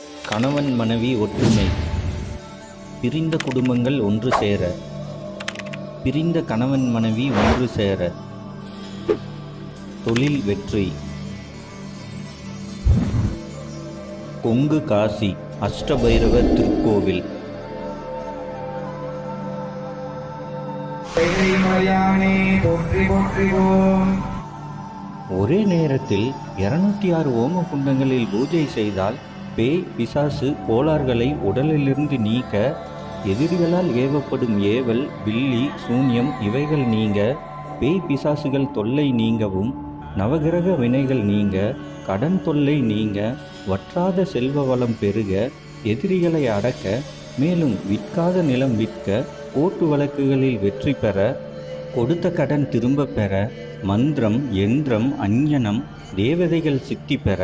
கணவன் மனைவி ஒற்றுமை. பிரிந்த குடும்பங்கள் ஒன்று சேர. பிரிந்த கணவன் மனைவி ஒன்று சேர. தொழில் வெற்றி. கொங்கு காசி அஷ்டபைரவர் திருக்கோவில். ஒரே நேரத்தில் 206 ஓம குண்டங்களில் பூஜை செய்தால் பேய் பிசாசு கோளாறுகளை உடலிலிருந்து நீக்க, எதிரிகளால் ஏவப்படும் ஏவல், பில்லி, சூன்யம் இவைகள் நீங்க, பேய் பிசாசுகள் தொல்லை நீங்கவும், நவகிரக வினைகள் நீங்க, கடன் தொல்லை நீங்க, வற்றாத செல்வ வளம் பெருக, எதிரிகளை அடக்க, மேலும் விற்காத நிலம் விற்க, கோர்ட்டு வழக்குகளில் வெற்றி பெற, கொடுத்த கடன் திரும்ப பெற, மந்திரம், யந்திரம், அஞ்ஞனம், தேவதைகள் சித்தி பெற,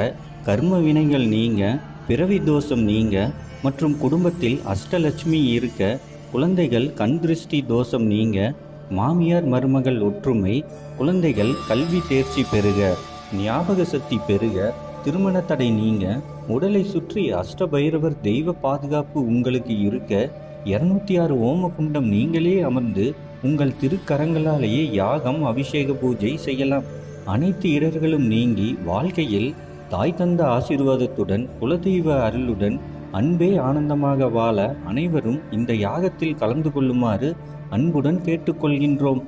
கர்ம வினைகள் நீங்க, பிறவி தோஷம் நீங்க, மற்றும் குடும்பத்தில் அஷ்டலட்சுமி இருக்க, குழந்தைகள் கண் திருஷ்டி தோஷம் நீங்க, மாமியார் மருமகள் ஒற்றுமை, குழந்தைகள் கல்வி தேர்ச்சி பெறுக, ஞாபக சக்தி பெறுக, திருமண தடை நீங்க, உடலை சுற்றி அஷ்டபைரவர் தெய்வ பாதுகாப்பு உங்களுக்கு இருக்க, 206 ஓம குண்டம் நீங்களே அமர்ந்து உங்கள் திருக்கரங்களாலேயே யாகம், அபிஷேக பூஜை செய்யலாம். அனைத்து இடர்களும் நீங்கி வாழ்க்கையில் தாய் தந்த ஆசீர்வாதத்துடன், குலதெய்வ அருளுடன், அன்பே ஆனந்தமாக வாழ அனைவரும் இந்த யாகத்தில் கலந்து கொள்ளுமாறு அன்புடன் கேட்டுக்கொள்கின்றோம்.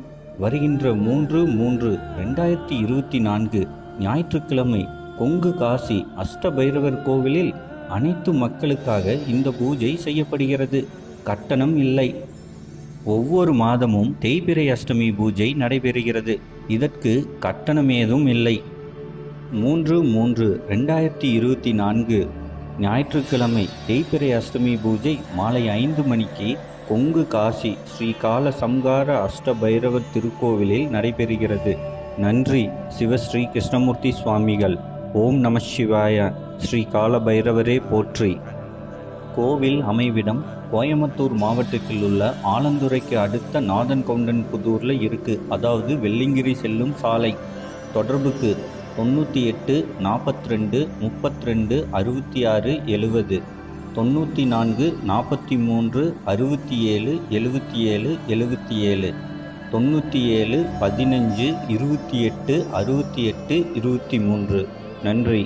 வருகின்ற 3/3/2024 ஞாயிற்றுக்கிழமை கொங்கு காசி அஷ்டபைரவர் கோவிலில் அனைத்து மக்களுக்காக இந்த பூஜை செய்யப்படுகிறது. கட்டணம் இல்லை. ஒவ்வொரு மாதமும் தேய்பிறை அஷ்டமி பூஜை நடைபெறுகிறது. இதற்கு கட்டணம் ஏதும் இல்லை. 3/3/2024 ஞாயிற்றுக்கிழமை தேய்பிறை அஷ்டமி பூஜை மாலை 5 மணிக்கு கொங்கு காசி ஸ்ரீ கால சம்ஹார அஷ்டபைரவர் திருக்கோவிலில் நடைபெறுகிறது. நன்றி. சிவஸ்ரீ கிருஷ்ணமூர்த்தி சுவாமிகள். ஓம் நம சிவாய. ஸ்ரீ கால பைரவரே போற்றி. கோவில் அமைவிடம் கோயம்புத்தூர் மாவட்டத்தில் உள்ள ஆலந்துறைக்கு அடுத்த நாதன்கவுண்டன் புதூரில் இருக்குது. அதாவது வெள்ளிங்கிரி செல்லும் சாலை. தொடர்புக்கு 98 42 32 66 70, 94 43 67 77 77, 97 15 28 68 23. நன்றி.